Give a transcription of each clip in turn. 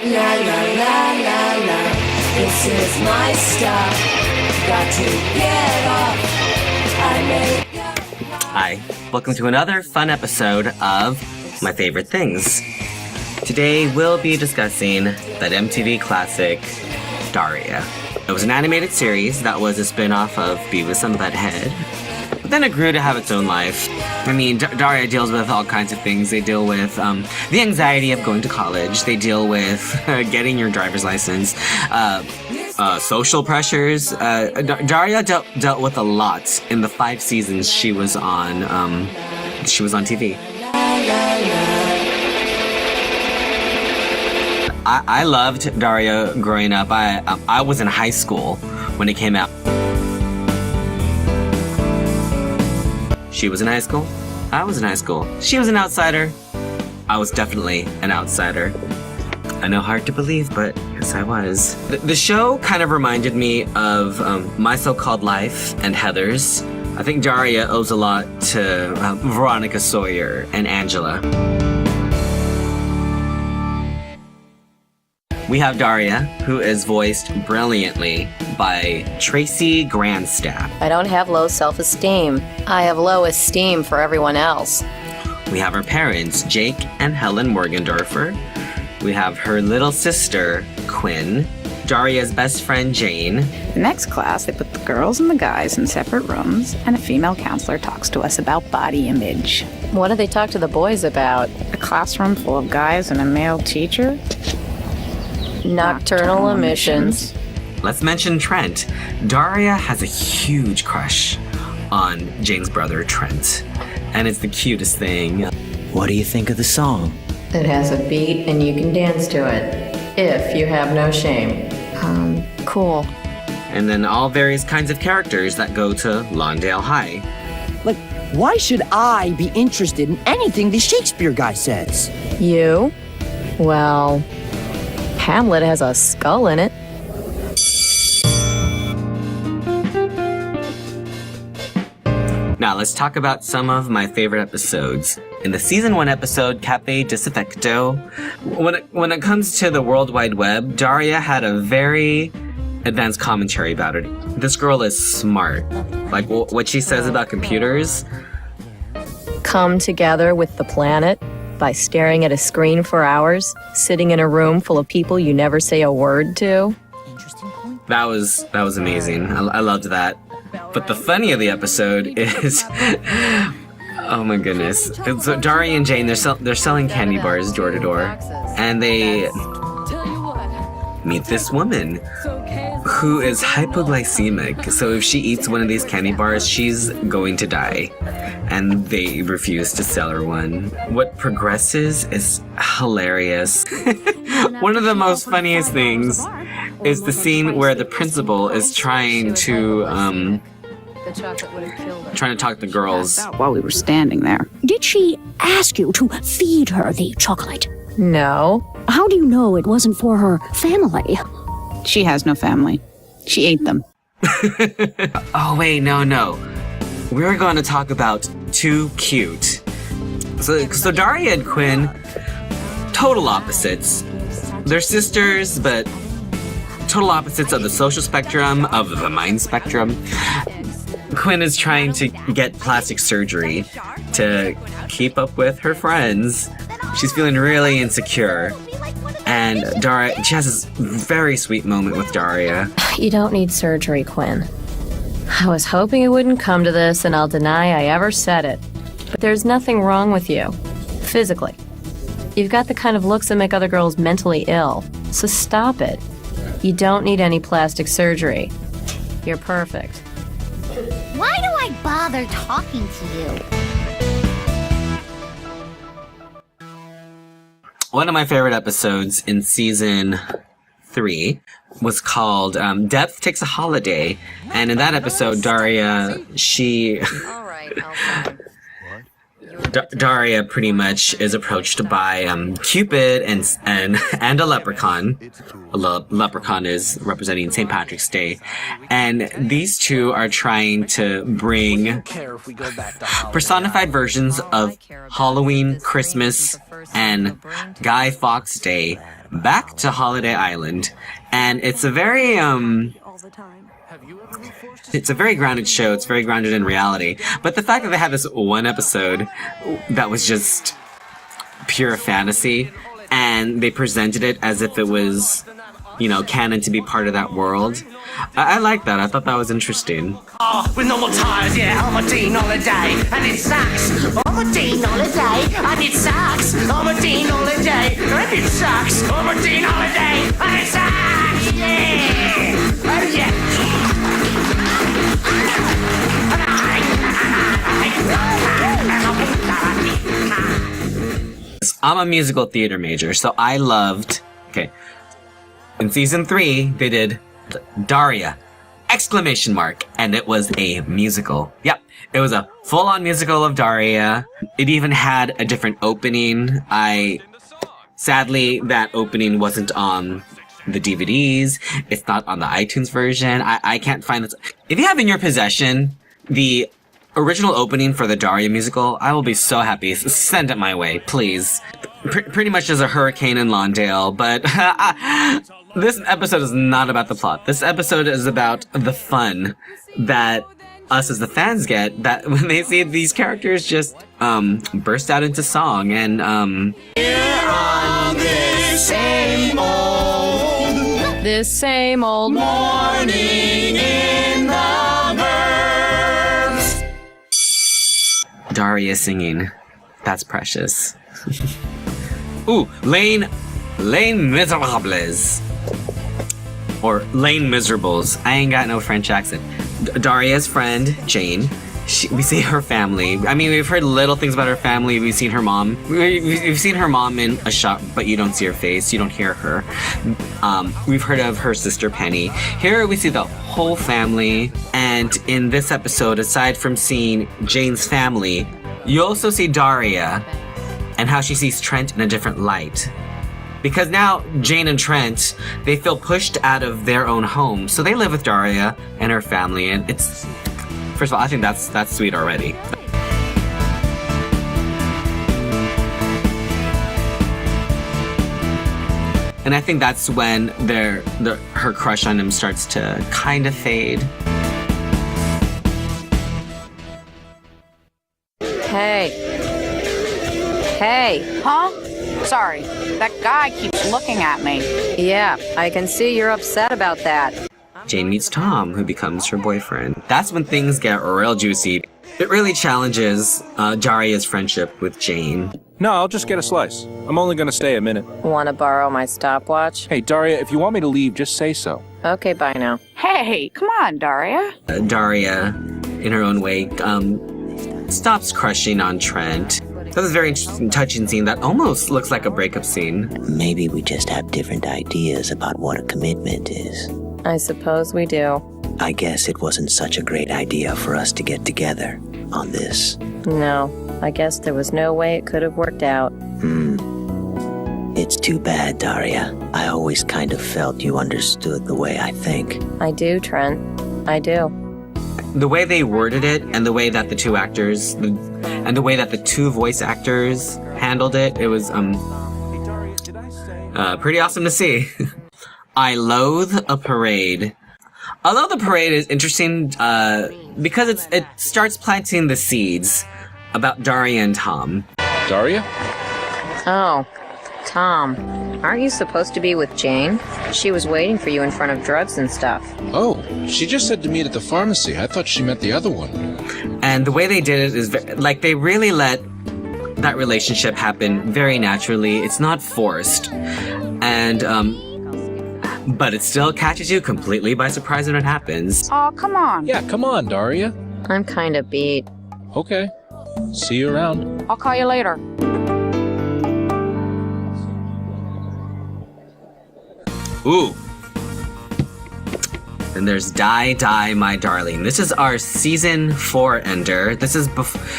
La la la la la, this is my stuff. Got to get off. I made. Hi, welcome to another fun episode of My Favorite Things. Today we'll be discussing that MTV classic, Daria. It was an animated series that was a spin-off of Beavis and Butthead. But then it grew to have its own life. I mean, Daria deals with all kinds of things. They deal with the anxiety of going to college. They deal with getting your driver's license. Social pressures. Daria dealt with a lot in the 5 seasons she was on TV. I loved Daria growing up. I was in high school when it came out. She was in high school. I was in high school. She was an outsider. I was definitely an outsider. I know, hard to believe, but yes, I was. The show kind of reminded me of My So-Called Life and Heathers. I think Daria owes a lot to Veronica Sawyer and Angela. We have Daria, who is voiced brilliantly by Tracy Grandstaff. I don't have low self-esteem. I have low esteem for everyone else. We have her parents, Jake and Helen Morgendorfer. We have her little sister, Quinn. Daria's best friend, Jane. The next class, they put the girls and the guys in separate rooms, and a female counselor talks to us about body image. What do they talk to the boys about? A classroom full of guys and a male teacher? Nocturnal emissions. Let's mention Trent. Daria has a huge crush on Jane's brother, Trent. And it's the cutest thing. What do you think of the song? It has a beat and you can dance to it, if you have no shame. Cool. And then all various kinds of characters that go to Lawndale High. Like, why should I be interested in anything the Shakespeare guy says? You? Well, Hamlet has a skull in it. Now let's talk about some of my favorite episodes. In the season 1 episode, Cafe Disaffecto, when it comes to the World Wide Web, Daria had a very advanced commentary about it. This girl is smart. Like what she says about computers. Come together with the planet by staring at a screen for hours, sitting in a room full of people you never say a word to. That was amazing. I loved that. But the funny of the episode is, oh my goodness. So Daria and Jane, they're selling candy bars door to door, and they meet this woman who is hypoglycemic. So if she eats one of these candy bars, she's going to die. And they refuse to sell her one. What progresses is hilarious. One of the most funniest things is the scene where the principal is trying to talk to girls. While we were standing there. Did she ask you to feed her the chocolate? No. How do you know it wasn't for her family? She has no family. She ate them. Oh wait, no. We're going to talk about Too Cute. So Daria and Quinn, total opposites. They're sisters, but total opposites of the social spectrum, of the mind spectrum. Quinn is trying to get plastic surgery to keep up with her friends. She's feeling really insecure. And Daria, she has this very sweet moment with Daria. You don't need surgery, Quinn. I was hoping it wouldn't come to this, and I'll deny I ever said it. But there's nothing wrong with you, physically. You've got the kind of looks that make other girls mentally ill, so stop it. You don't need any plastic surgery. You're perfect. Why do I bother talking to you? One of my favorite episodes in season 3 was called Depth Takes a Holiday. And in that episode, Daria, she Daria pretty much is approached by Cupid and a leprechaun. Leprechaun is representing St. Patrick's Day, and these two are trying to bring personified versions of Halloween, Christmas, and Guy Fawkes Day back to Holiday Island, and it's a very grounded show. It's very grounded in reality. But the fact that they had this one episode that was just pure fantasy, and they presented it as if it was, canon to be part of that world, I like that. I thought that was interesting. With normal times, yeah, I'm a teen holiday, and it sucks. I'm a teen holiday, and it sucks. I'm a teen holiday, and it sucks. I'm a teen holiday, and it sucks. Yeah. Oh yeah. I'm a musical theater major, so I loved... Okay. In season 3, they did Daria! ! And it was a musical. Yep. It was a full-on musical of Daria. It even had a different opening. Sadly, that opening wasn't on the DVDs. It's not on the iTunes version. I can't find this. If you have in your possession the original opening for the Daria musical, I will be so happy. Send it my way, please. Pretty much as a hurricane in Lawndale, but this episode is not about the plot. This episode is about the fun that us as the fans get, that when they see these characters just burst out into song, and Here on this same old morning in the burbs. Daria singing. That's precious. Ooh, Les Miserables. Or Lane Miserables. I ain't got no French accent. Daria's friend, Jane. We see her family. I mean, we've heard little things about her family. We've seen her mom. We've seen her mom in a shot, but you don't see her face. You don't hear her. We've heard of her sister, Penny. Here we see the whole family. And in this episode, aside from seeing Jane's family, you also see Daria and how she sees Trent in a different light. Because now Jane and Trent, they feel pushed out of their own home. So they live with Daria and her family, and it's... First of all, I think that's sweet already. And I think that's when her crush on him starts to kind of fade. Hey. Huh? Sorry, that guy keeps looking at me. Yeah, I can see you're upset about that. Jane meets Tom, who becomes her boyfriend. That's when things get real juicy. It really challenges Daria's friendship with Jane. No, I'll just get a slice. I'm only gonna stay a minute. Want to borrow my stopwatch? Hey, Daria, if you want me to leave, just say so. Okay, bye now. Hey, come on, Daria. Daria, in her own way, stops crushing on Trent. That was a very interesting, touching scene that almost looks like a breakup scene. Maybe we just have different ideas about what a commitment is. I suppose we do. I guess it wasn't such a great idea for us to get together on this. No, I guess there was no way it could have worked out. It's too bad, Daria. I always kind of felt you understood the way I think. I do, Trent. I do. The way they worded it, and the way that the two actors, and the way that the two voice actors handled it, it was pretty awesome to see. I loathe a parade. Although the parade is interesting, because it starts planting the seeds about Daria and Tom. Daria? Oh, Tom. Aren't you supposed to be with Jane? She was waiting for you in front of drugs and stuff. Oh, she just said to meet at the pharmacy. I thought she meant the other one. And the way they did it is, they really let that relationship happen very naturally. It's not forced. And, but it still catches you completely by surprise when it happens. Oh, come on. Yeah, come on, Daria. I'm kind of beat. Okay. See you around. I'll call you later. Ooh. Then there's Die, Die, My Darling. This is our season 4 ender. This is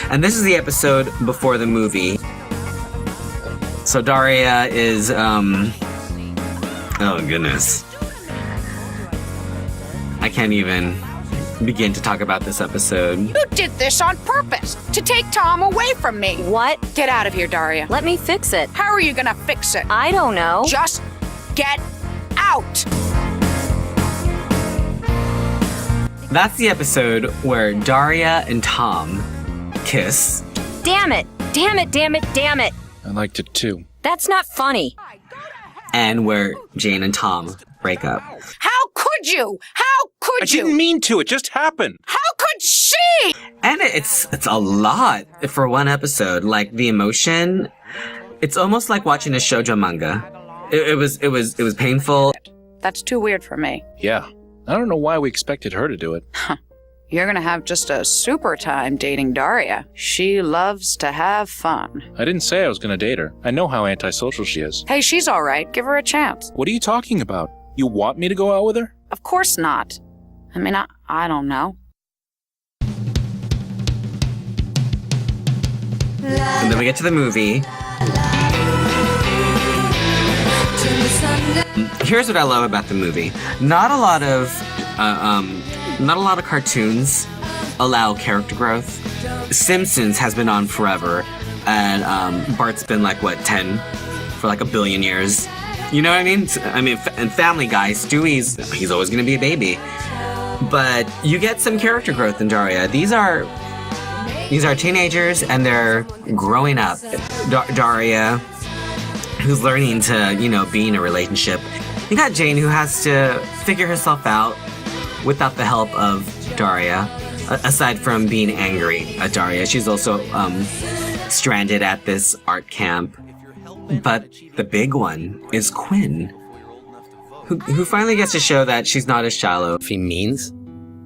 and this is the episode before the movie. So Daria is, oh goodness. I can't even begin to talk about this episode. You did this on purpose, to take Tom away from me. What? Get out of here, Daria. Let me fix it. How are you gonna fix it? I don't know. Just get out. That's the episode where Daria and Tom kiss. Damn it. Damn it, damn it, damn it. I liked it too. That's not funny. And where Jane and Tom break up. How could you? How could I you? didn't mean to. It just happened. How could she? And it's a lot for one episode. Like the emotion, it's almost like watching a shoujo manga. It was painful. That's too weird for me. Yeah. I don't know why we expected her to do it. You're gonna have just a super time dating Daria. She loves to have fun. I didn't say I was going to date her. I know how antisocial she is. Hey, she's all right. Give her a chance. What are you talking about? You want me to go out with her? Of course not. I mean, I don't know. And then we get to the movie. Here's what I love about the movie. Not a lot of cartoons allow character growth. Simpsons has been on forever, and Bart's been like, 10 for like a billion years. You know what I mean? And Family Guy, he's always gonna be a baby. But you get some character growth in Daria. These are teenagers, and they're growing up. Daria, who's learning to, be in a relationship. You got Jane, who has to figure herself out without the help of Daria. Aside from being angry at Daria, she's also stranded at this art camp. But the big one is Quinn, who finally gets to show that she's not as shallow as he means.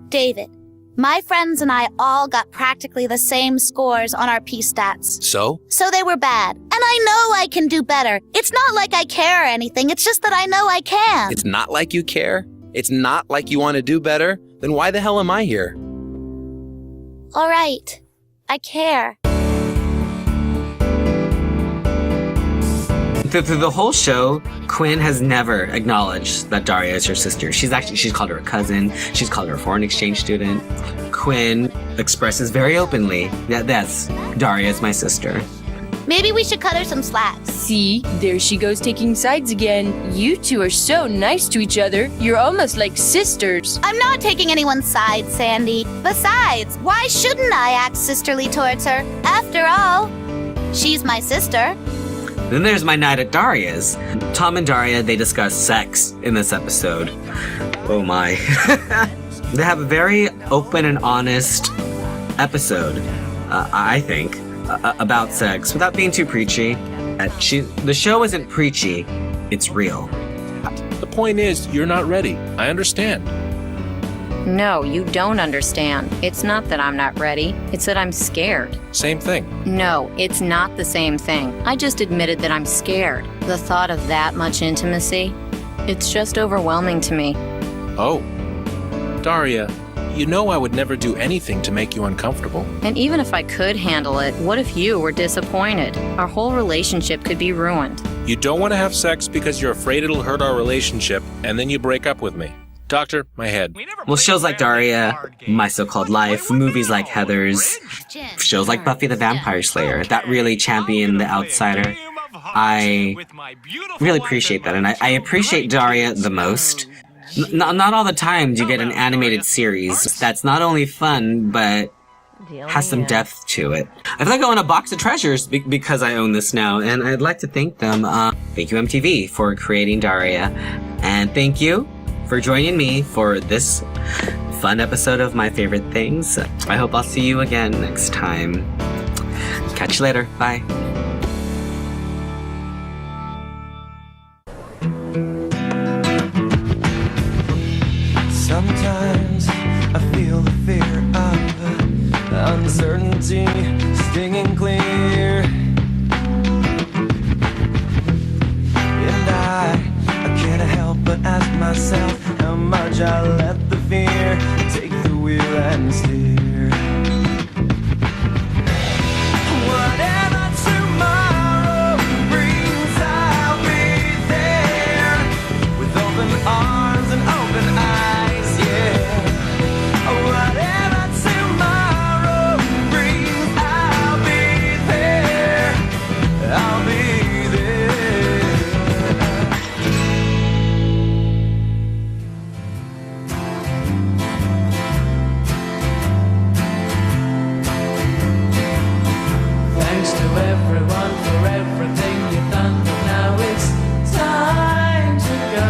David, my friends and I all got practically the same scores on our P-stats. So? So they were bad. And I know I can do better. It's not like I care or anything. It's just that I know I can. It's not like you care? It's not like you want to do better? Then why the hell am I here? All right. I care. Through the whole show, Quinn has never acknowledged that Daria is her sister. She's called her a cousin. She's called her a foreign exchange student. Quinn expresses very openly that Daria's my sister. Maybe we should cut her some slack. See, there she goes taking sides again. You two are so nice to each other. You're almost like sisters. I'm not taking anyone's side, Sandy. Besides, why shouldn't I act sisterly towards her? After all, she's my sister. Then there's my night at Daria's. Tom and Daria, they discuss sex in this episode. Oh my. They have a very open and honest episode, I think, about sex, without being too preachy. The show isn't preachy, it's real. The point is, you're not ready. I understand. No, you don't understand. It's not that I'm not ready. It's that I'm scared. Same thing. No, it's not the same thing. I just admitted that I'm scared. The thought of that much intimacy, it's just overwhelming to me. Oh. Daria, you know I would never do anything to make you uncomfortable. And even if I could handle it, what if you were disappointed? Our whole relationship could be ruined. You don't want to have sex because you're afraid it'll hurt our relationship, and then you break up with me. Doctor, my head. Well, shows like Daria, My So-Called Life, movies like Heathers, shows like Buffy the Vampire Slayer, that really champion the outsider. I really appreciate that, and I appreciate Daria the most. Not all the time do you get an animated series that's not only fun, but has some depth to it. I feel like I own a box of treasures because I own this now, and I'd like to thank them. Thank you, MTV, for creating Daria, and thank you for joining me for this fun episode of My Favorite Things. I hope I'll see you again next time. Catch you later. Bye. Sometimes I feel the fear of uncertainty stinging clear, and I can't help but ask myself how much I let the to everyone for everything you've done, but now it's time to go.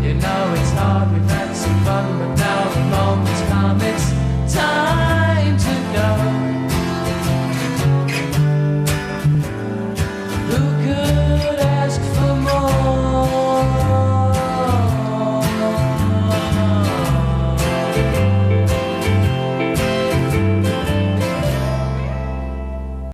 You know it's hard, we've had some fun, but now the moment's come, it's time